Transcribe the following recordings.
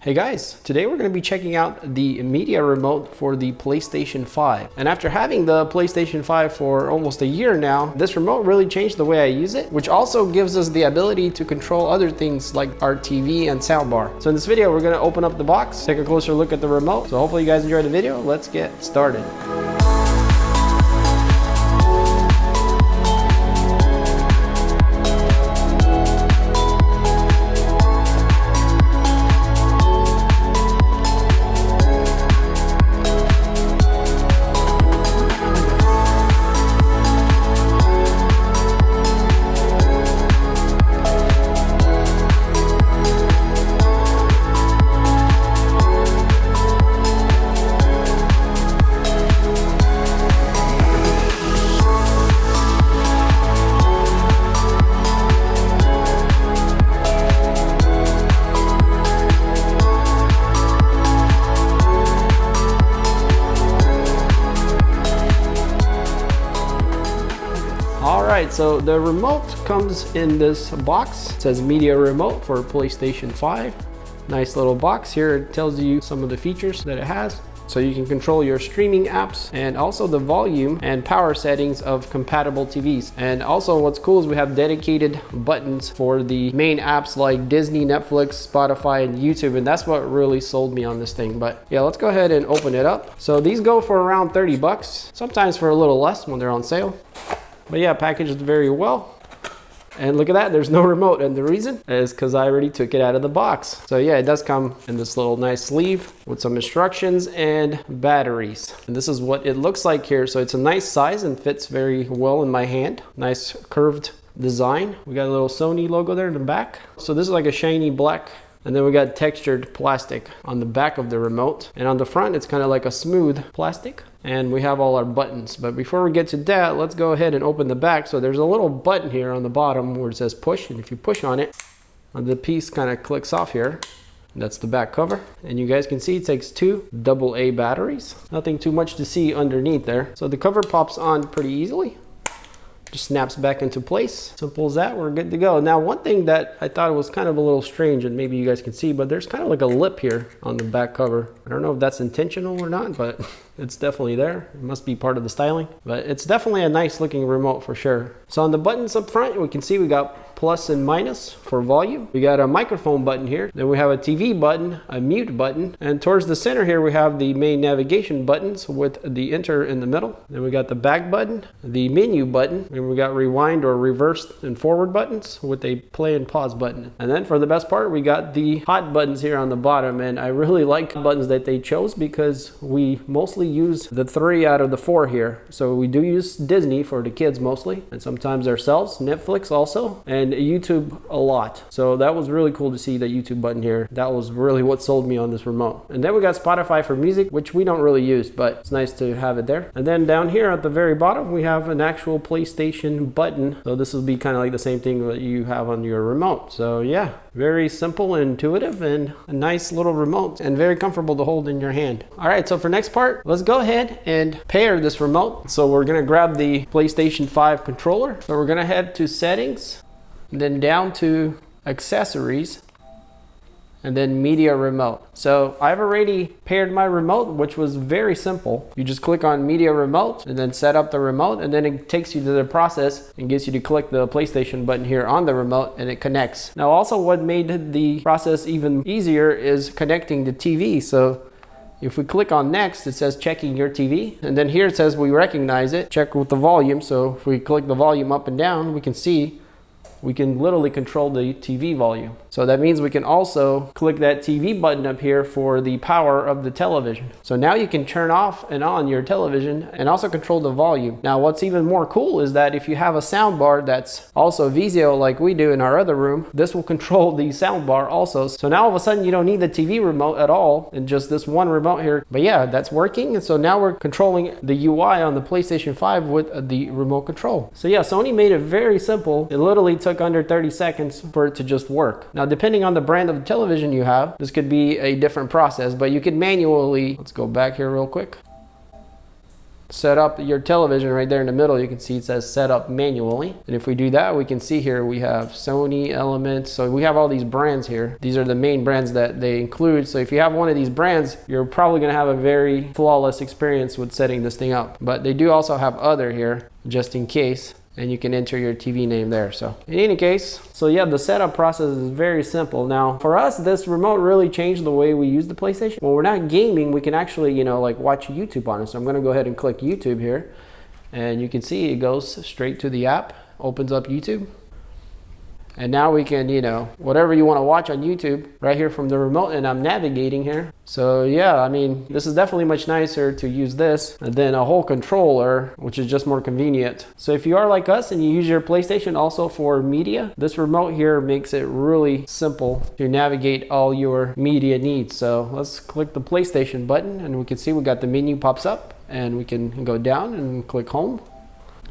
Hey guys, today we're going to be checking out the media remote for the PlayStation 5. And after having the PlayStation 5 for almost a year now, this remote really changed the way I use it, which also gives us the ability to control other things like our TV and soundbar. So in this video, we're going to open up the box, take a closer look at the remote. So hopefully you guys enjoyed the video. Let's get started. Alright, so the remote comes in this box. It says media remote for PlayStation 5. Nice little box here. It tells you some of the features that it has. So you can control your streaming apps and also the volume and power settings of compatible TVs. And also what's cool is we have dedicated buttons for the main apps like Disney, Netflix, Spotify, and YouTube. And that's what really sold me on this thing. But yeah, let's go ahead and open it up. So these go for around 30 bucks, sometimes for a little less when they're on sale. But yeah, packaged very well. And look at that, there's no remote. And the reason is because I already took it out of the box. So yeah, it does come in this little nice sleeve with some instructions and batteries. And this is what it looks like here. So it's a nice size and fits very well in my hand. Nice curved design. We got a little Sony logo there in the back. So this is like a shiny black. And then we got textured plastic on the back of the remote. And on the front, it's kind of like a smooth plastic. And we have all our buttons. But before we get to that, let's go ahead and open the back. So there's a little button here on the bottom where it says push. And if you push on it, the piece kind of clicks off here. That's the back cover. And you guys can see it takes two AA batteries. Nothing too much to see underneath there. So the cover pops on pretty easily. Just snaps back into place. Simple as that, we're good to go. Now, one thing that I thought was kind of a little strange, and maybe you guys can see, but there's kind of like a lip here on the back cover. I don't know if that's intentional or not, but it's definitely there. It must be part of the styling, but it's definitely a nice looking remote for sure. So on the buttons up front, we can see we got plus and minus for volume. We got a microphone button here. Then we have a TV button, a mute button. And towards the center here, we have the main navigation buttons with the enter in the middle. Then we got the back button, the menu button. And we got rewind or reverse and forward buttons with a play and pause button. And then for the best part, we got the hot buttons here on the bottom. And I really like the buttons that they chose because we mostly use the 3 out of the 4 here. So we do use Disney for the kids mostly, and sometimes ourselves, Netflix also, and YouTube a lot. So that was really cool to see the YouTube button here. That was really what sold me on this remote. And then we got Spotify for music, which we don't really use, but it's nice to have it there. And then down here at the very bottom, we have an actual PlayStation button. So this will be kind of like the same thing that you have on your remote. So yeah, very simple and intuitive and a nice little remote and very comfortable to hold in your hand. All right, so for next part, let's go ahead and pair this remote. So we're gonna grab the PlayStation 5 controller. So we're gonna head to settings, and then down to accessories, and then media remote. So I've already paired my remote, which was very simple. You just click on media remote and then set up the remote, and then it takes you to the process and gets you to click the PlayStation button here on the remote, and it connects. Now also what made the process even easier is connecting the TV. So if we click on next, it says checking your TV. And then here it says we recognize it, check with the volume. So if we click the volume up and down, we can see we can literally control the TV volume. So that means we can also click that TV button up here for the power of the television. So now you can turn off and on your television and also control the volume. Now what's even more cool is that if you have a sound bar that's also VIZIO like we do in our other room, this will control the sound bar also. So now all of a sudden you don't need the TV remote at all and just this one remote here. But yeah, that's working. And so now we're controlling the UI on the PlayStation 5 with the remote control. So yeah, Sony made it very simple. It literally took under 30 seconds for it to just work. Now, depending on the brand of the television you have, this could be a different process, but you can manually, let's go back here real quick. set up your television right there in the middle. You can see it says set up manually. And if we do that, we can see here we have Sony Elements. So we have all these brands here. These are the main brands that they include. So if you have one of these brands, you're probably going to have a very flawless experience with setting this thing up. But they do also have other here just in case, and you can enter your TV name there. So in any case, so yeah, the setup process is very simple. Now for us, this remote really changed the way we use the PlayStation. When we're not gaming, we can actually, you know, like watch YouTube on it. So I'm gonna go ahead and click YouTube here, and you can see it goes straight to the app, opens up YouTube. And now we can, you know, whatever you want to watch on YouTube right here from the remote, and I'm navigating here. So yeah, I mean, this is definitely much nicer to use this than a whole controller, which is just more convenient. So if you are like us and you use your PlayStation also for media, this remote here makes it really simple to navigate all your media needs. So let's click the PlayStation button, and we can see we got the menu pops up, and we can go down and click home.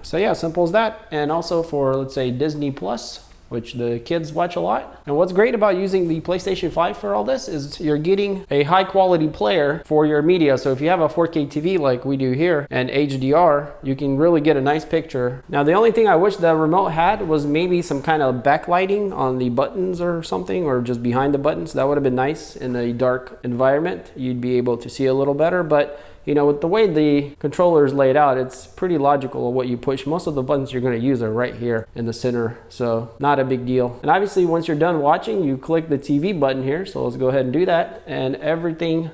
So yeah, simple as that. And also for, let's say, Disney Plus, which the kids watch a lot. And what's great about using the PlayStation 5 for all this is you're getting a high quality player for your media. So if you have a 4K TV like we do here and HDR, you can really get a nice picture. Now the only thing I wish the remote had was maybe some kind of backlighting on the buttons or something, or just behind the buttons. That would have been nice in a dark environment. You'd be able to see a little better, but you know, with the way the controller is laid out, it's pretty logical of what you push. Most of the buttons you're going to use are right here in the center, so not a big deal. And obviously, once you're done watching, you click the TV button here. So let's go ahead and do that, and everything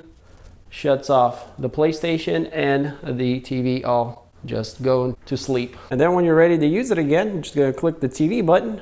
shuts off. The PlayStation and the TV all just go to sleep. And then when you're ready to use it again, you're just going to click the TV button,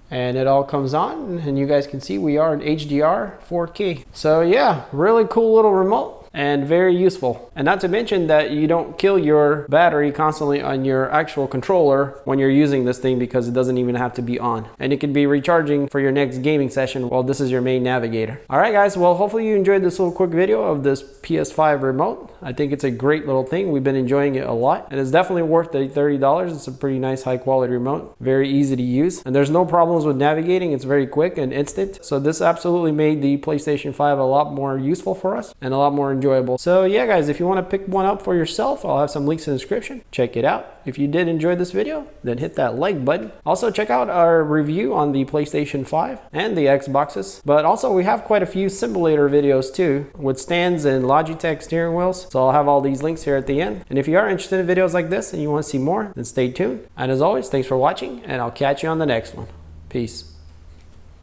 and it all comes on, and you guys can see we are in HDR 4K. So yeah, really cool little remote and very useful. And not to mention that you don't kill your battery constantly on your actual controller when you're using this thing, because it doesn't even have to be on. And it can be recharging for your next gaming session while this is your main navigator. All right guys, well hopefully you enjoyed this little quick video of this PS5 remote. I think it's a great little thing. We've been enjoying it a lot, and it's definitely worth the $30. It's a pretty nice high quality remote, very easy to use, and there's no problems with navigating. It's very quick and instant. So this absolutely made the PlayStation 5 a lot more useful for us and a lot more enjoyable. So yeah guys, if you want to pick one up for yourself, I'll have some links in the description. Check it out. If you did enjoy this video, then hit that like button. Also check out our review on the PlayStation 5 and the Xboxes. But also we have quite a few simulator videos too, with stands and Logitech steering wheels. So I'll have all these links here at the end. And if you are interested in videos like this and you want to see more, then stay tuned. And as always, thanks for watching, and I'll catch you on the next one. Peace.